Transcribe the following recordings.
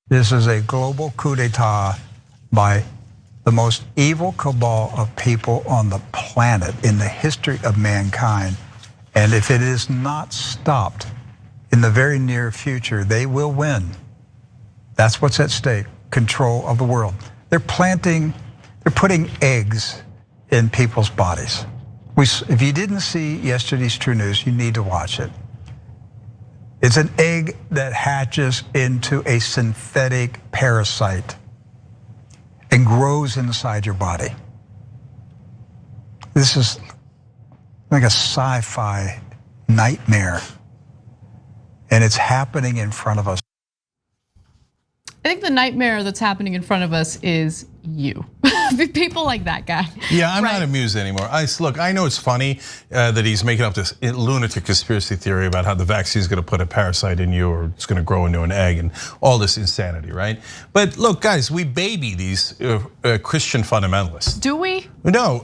This is a global coup d'etat by the most evil cabal of people on the planet in the history of mankind. And if it is not stopped in the very near future, they will win. That's what's at stake, control of the world. They're putting eggs in people's bodies. If you didn't see yesterday's True News, you need to watch it. It's an egg that hatches into a synthetic parasite and grows inside your body. This is like a sci-fi nightmare, and it's happening in front of us. I think the nightmare that's happening in front of us is you. People like that guy. Yeah, I'm not amused anymore. Look, I know it's funny that he's making up this lunatic conspiracy theory about how the vaccine is going to put a parasite in you or it's going to grow into an egg and all this insanity, right? But look, guys, we baby these Christian fundamentalists. Do we? No,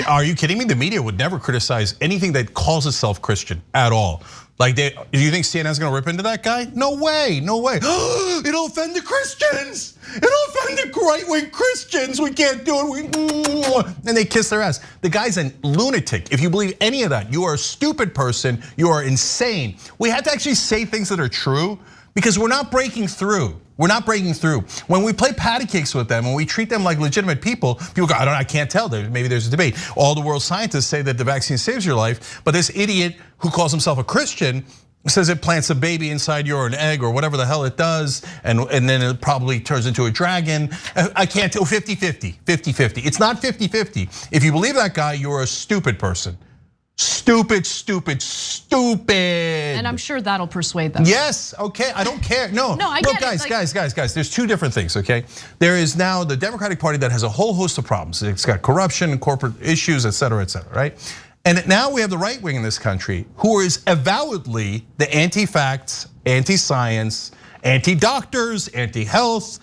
are you kidding me? The media would never criticize anything that calls itself Christian at all. Like, do you think CNN's gonna rip into that guy? No way, no way. It'll offend the Christians. It'll offend the right-wing Christians. We can't do it. And they kiss their ass. The guy's a lunatic. If you believe any of that, you are a stupid person. You are insane. We have to actually say things that are true because we're not breaking through. We're not breaking through. When we play patty cakes with them, when we treat them like legitimate people go, I can't tell. Maybe there's a debate. All the world scientists say that the vaccine saves your life, but this idiot who calls himself a Christian says it plants a baby inside you or an egg or whatever the hell it does, and then it probably turns into a dragon. I can't tell, 50-50, 50-50. It's not 50-50. If you believe that guy, you're a stupid person. Stupid, stupid, stupid. And I'm sure that'll persuade them. Yes, okay, I don't care. No, I look, get it. guys, there's two different things, okay? There is now the Democratic Party that has a whole host of problems. It's got corruption and corporate issues, et cetera, right? And now we have the right wing in this country who is avowedly the anti-facts, anti-science, anti-doctors, anti-health,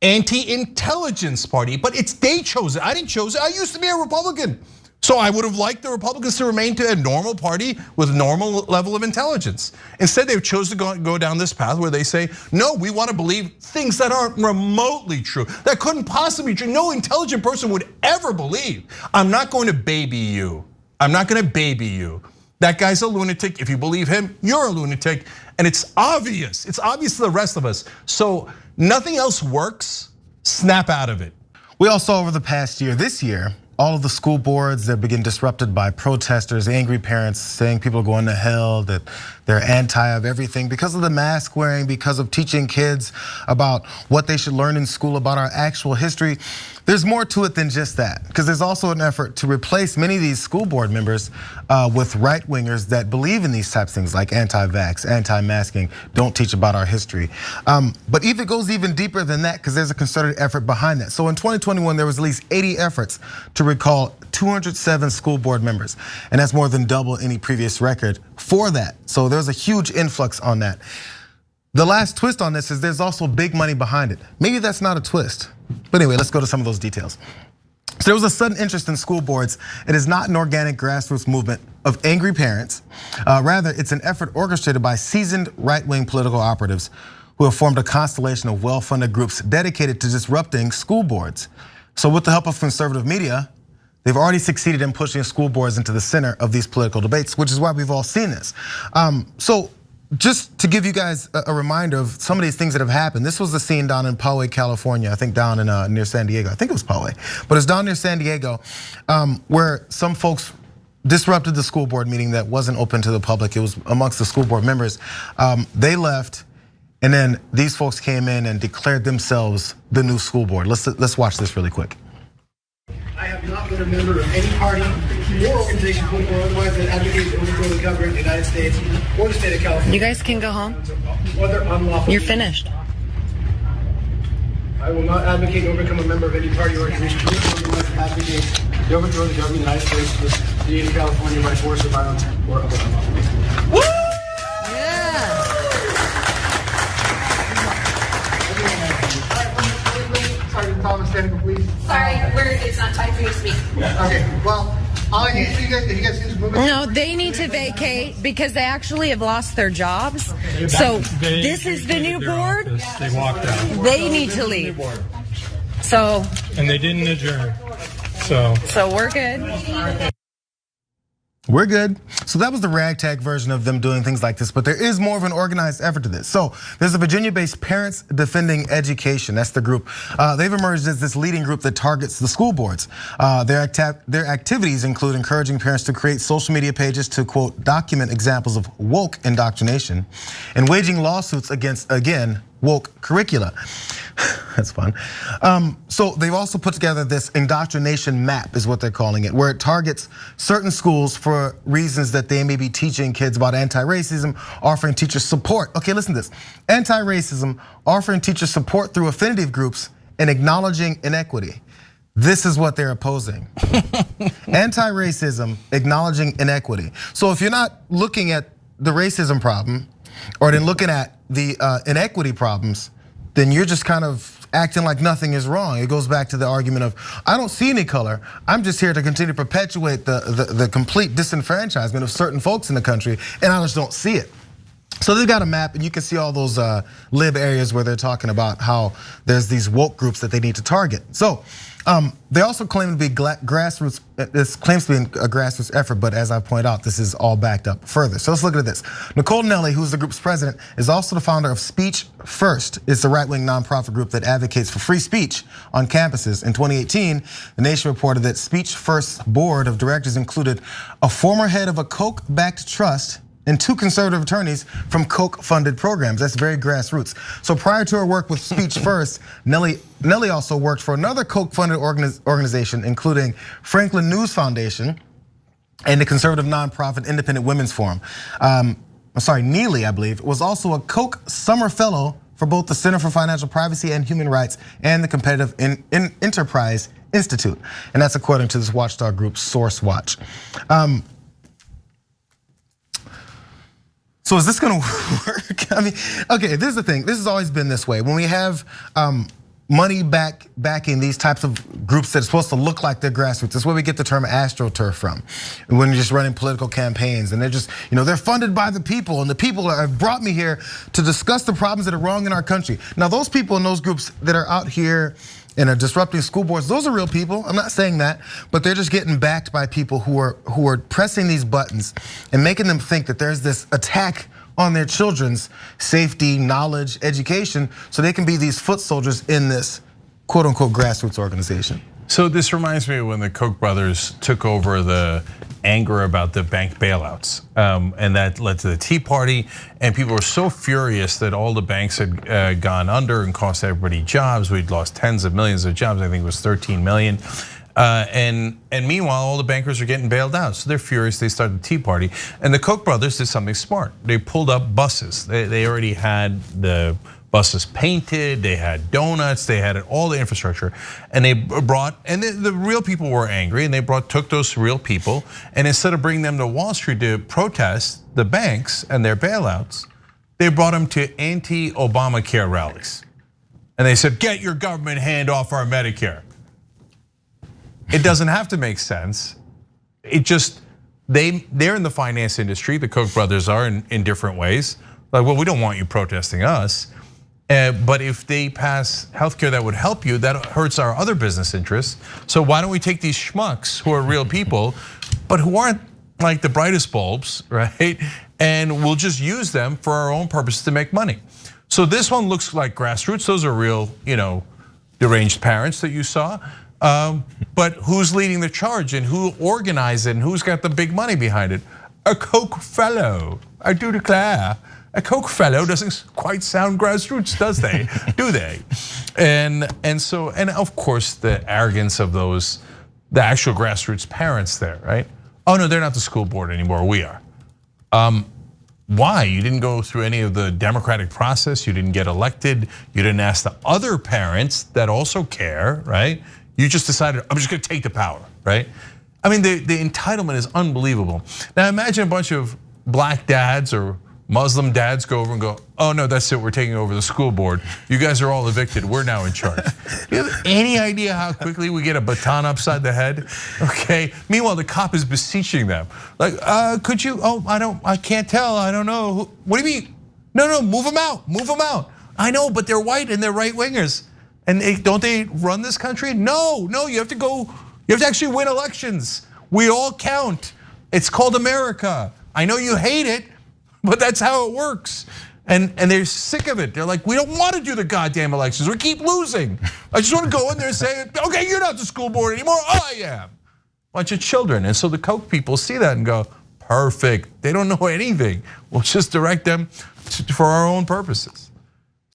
anti-intelligence party. But they chose it, I didn't choose it. I used to be a Republican. So I would have liked the Republicans to remain to a normal party with normal level of intelligence. Instead, they've chosen to go down this path where they say, no, we want to believe things that aren't remotely true, that couldn't possibly be true. No intelligent person would ever believe. I'm not going to baby you. I'm not going to baby you. That guy's a lunatic. If you believe him, you're a lunatic. And it's obvious to the rest of us. So nothing else works, snap out of it. We all saw over the past year, this year, all of the school boards that begin disrupted by protesters, angry parents saying people are going to hell, that they're anti of everything because of the mask wearing, because of teaching kids about what they should learn in school about our actual history. There's more to it than just that, because there's also an effort to replace many of these school board members with right-wingers that believe in these types of things like anti-vax, anti-masking, don't teach about our history. But it goes even deeper than that because there's a concerted effort behind that. So in 2021, there was at least 80 efforts to recall 207 school board members, and that's more than double any previous record for that. So there's a huge influx on that. The last twist on this is there's also big money behind it. Maybe that's not a twist. But anyway, let's go to some of those details. So there was a sudden interest in school boards. It is not an organic grassroots movement of angry parents. Rather, it's an effort orchestrated by seasoned right-wing political operatives who have formed a constellation of well-funded groups dedicated to disrupting school boards. So with the help of conservative media, they've already succeeded in pushing school boards into the center of these political debates, which is why we've all seen this. So just to give you guys a reminder of some of these things that have happened. This was the scene down in Poway, California. I think down in near San Diego. I think it was Poway, but it's down near San Diego, where some folks disrupted the school board meeting that wasn't open to the public. It was amongst the school board members. They left, and then these folks came in and declared themselves the new school board. Let's watch this really quick. I have not been a member of any party or organization, political or otherwise, that advocates overthrow the government of the United States or the state of California. You guys can go home. Whether unlawful. You're finished. I will not advocate or become a member of any party or organization, political or otherwise, that advocates the overthrow of the government of the United States or the state of California by force or violence or other unlawful means. Yeah. Sergeant Thomas, Cenk, please. Sorry, it's not time for you to speak. Okay, well, Have you guys seen this movie? No, they need to vacate because they actually have lost their jobs. So this is the new board. They walked out. They need to leave. So. And they didn't adjourn. So we're good. We're good. So that was the ragtag version of them doing things like this, but there is more of an organized effort to this. So there's a Virginia-based Parents Defending Education. That's the group. They've emerged as this leading group that targets the school boards. Their activities include encouraging parents to create social media pages to, quote, document examples of woke indoctrination and waging lawsuits against, again, woke curricula. That's fun. So they've also put together this indoctrination map, is what they're calling it, where it targets certain schools for reasons that they may be teaching kids about anti-racism, offering teachers support. Okay, listen to this. Anti-racism, offering teachers support through affinity groups, and acknowledging inequity. This is what they're opposing. Anti-racism, acknowledging inequity. So if you're not looking at the racism problem, or then looking at the inequity problems, then you're just kind of acting like nothing is wrong. It goes back to the argument of, I don't see any color. I'm just here to continue to perpetuate the complete disenfranchisement of certain folks in the country, and I just don't see it. So they've got a map, and you can see all those lib areas where they're talking about how there's these woke groups that they need to target. So they also claim to be grassroots. This claims to be a grassroots effort, but as I point out, this is all backed up further. So let's look at this. Nicole Nelly, who's the group's president, is also the founder of Speech First. It's a right-wing nonprofit group that advocates for free speech on campuses. In 2018, The Nation reported that Speech First's board of directors included a former head of a Koch-backed trust and 2 conservative attorneys from Koch-funded programs. That's very grassroots. So prior to her work with Speech First, Nelly also worked for another Koch-funded organization, including Franklin News Foundation and the conservative nonprofit Independent Women's Forum. Neely, I believe, was also a Koch Summer Fellow for both the Center for Financial Privacy and Human Rights and the Competitive Enterprise Institute. And that's according to this watchdog group, Source Watch. So is this gonna work? I mean, okay, this is the thing. This has always been this way. When we have money backing these types of groups that are supposed to look like they're grassroots, that's where we get the term Astroturf from. When you're just running political campaigns and they're just, they're funded by the people, and the people have brought me here to discuss the problems that are wrong in our country. Now those people in those groups that are out here and are disrupting school boards, those are real people. I'm not saying that, but they're just getting backed by people who are pressing these buttons and making them think that there's this attack on their children's safety, knowledge, education, so they can be these foot soldiers in this quote unquote grassroots organization. So this reminds me of when the Koch brothers took over the anger about the bank bailouts, and that led to the Tea Party, and people were so furious that all the banks had gone under and cost everybody jobs. We'd lost tens of millions of jobs. I think it was 13 million. And meanwhile, all the bankers are getting bailed out. So they're furious, they started the Tea Party. And the Koch brothers did something smart. They pulled up buses. They already had the buses painted, they had donuts, they had all the infrastructure. And they brought, and the real people were angry, and they took those real people, and instead of bringing them to Wall Street to protest the banks and their bailouts, they brought them to anti-Obamacare rallies. And they said, get your government hand off our Medicare. It doesn't have to make sense. It just, they're in the finance industry, the Koch brothers are in different ways. Like, well, we don't want you protesting us. But if they pass healthcare that would help you, that hurts our other business interests. So why don't we take these schmucks who are real people, but who aren't like the brightest bulbs, right? And we'll just use them for our own purposes to make money. So this one looks like grassroots. Those are real, deranged parents that you saw. But who's leading the charge and who organized it and who's got the big money behind it? A Koch fellow, I do declare. A Koch fellow doesn't quite sound grassroots, does they? Do they? And of course the arrogance of those, the actual grassroots parents there, right? Oh no, they're not the school board anymore, we are. Why? You didn't go through any of the democratic process, you didn't get elected, you didn't ask the other parents that also care, right? You just decided, I'm just gonna take the power, right? I mean, the entitlement is unbelievable. Now imagine a bunch of black dads or Muslim dads go over and go, oh no, that's it, we're taking over the school board. You guys are all evicted, we're now in charge. Do you have any idea how quickly we get a baton upside the head? Okay, meanwhile the cop is beseeching them. Like, could you, I can't tell, I don't know. What do you mean? No, move them out, move them out. I know, but they're white and they're right wingers. And don't they run this country? No, you have to go, you have to actually win elections. We all count. It's called America. I know you hate it, but that's how it works. And they're sick of it. They're like, we don't want to do the goddamn elections. We keep losing. I just want to go in there and say, okay, you're not the school board anymore. I am. Bunch of children. And so the Koch people see that and go, perfect. They don't know anything. We'll just direct them for our own purposes.